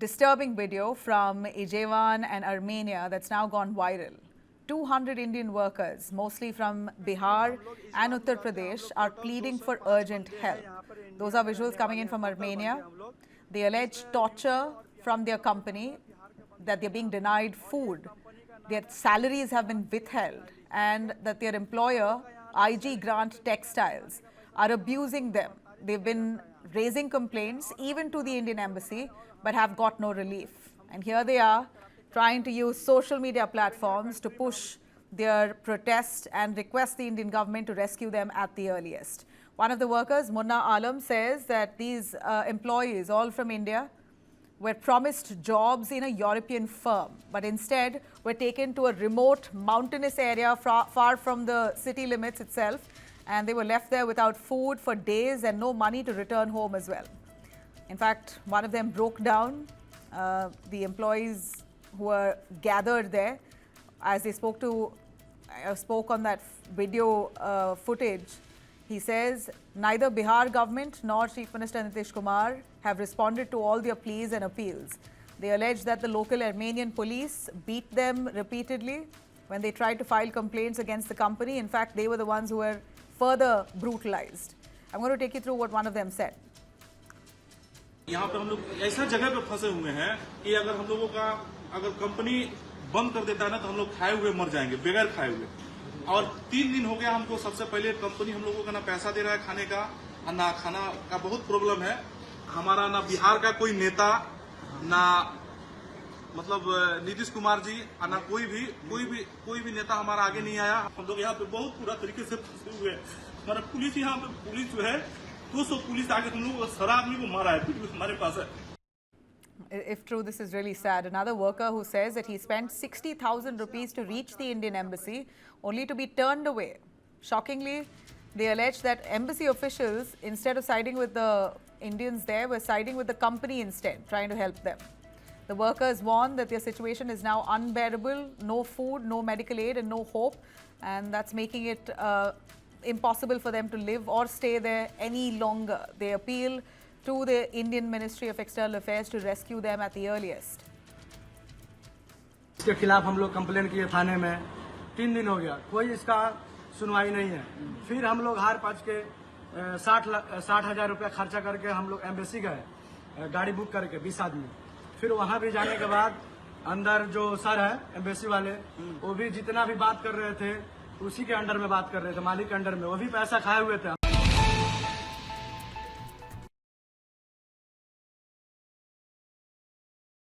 Disturbing video from Yerevan and Armenia that's now gone viral. 200 Indian workers, mostly from Bihar and Uttar Pradesh, are pleading for urgent help. Those are visuals coming in from Armenia. They allege torture from their company, that they're being denied food, their salaries have been withheld, and that their employer, IG Grant Textiles, are abusing them. They've been raising complaints even to the Indian embassy, but have got no relief. And here they are trying to use social media platforms to push their protest and request the Indian government to rescue them at the earliest. One of the workers, Munna Alam, says that these employees, all from India, were promised jobs in a European firm, but instead were taken to a remote mountainous area far from the city limits itself, and they were left there without food for days and no money to return home as well. In fact, one of them broke down. The employees who were gathered there, as they spoke on that video footage, he says neither Bihar government nor Chief Minister Nitish Kumar have responded to all their pleas and appeals. They allege that the local Armenian police beat them repeatedly when they tried to file complaints against the company. In fact, they were the ones who were further brutalized. I'm going to take you through what one of them said. यहाँ पे हम लोग ऐसा जगह पे फंसे हुए हैं कि अगर हम लोगों का अगर कंपनी बंद कर देता है ना तो हम लोग खाए हुए मर जाएंगे, बगैर खाए हुए। और 3 दिन हो गया हमको, सबसे पहले कंपनी हम लोगों का ना पैसा दे रहा है खाने का, ना खाना का बहुत प्रॉब्लम है। हमारा ना बिहार का कोई नेता, ना मतलब नीतीश कुमार जी, ना कोई भी नेता हमारा आगे नहीं आया। हम लोग यहाँ पे बहुत पूरा तरीके से फंसे हुए हैं। हमारा पुलिस, यहाँ पे पुलिस जो है 200 पुलिस आगे हम लोग सारा आदमी को मारा है, हमारे पास है। If true, this is really sad. Another worker who says that he spent 60,000 rupees to reach the Indian embassy only to be turned away. Shockingly, they allege that embassy officials, instead of siding with the Indians there, were siding with the company instead, trying to help them. The workers warn that their situation is now unbearable, no food, no medical aid and no hope, and that's making it impossible for them to live or stay there any longer. They appeal to the Indian Ministry of External Affairs to rescue them at the earliest. इसके खिलाफ हम लोग complain किए थाने में, 3 दिन हो गया, कोई इसका सुनवाई नहीं है। फिर हम लोग हार पाँच के 60,000 रुपया खर्चा करके हम लोग एम्बेसी गए, गाड़ी बुक करके 20 आदमी। फिर वहां भी जाने के बाद अंदर जो सर है एम्बेसी वाले, वो भी जितना भी बात कर रहे थे उसी के अंडर में बात कर रहे थे, मालिक के अंडर में, वो भी पैसा खाए हुए थे।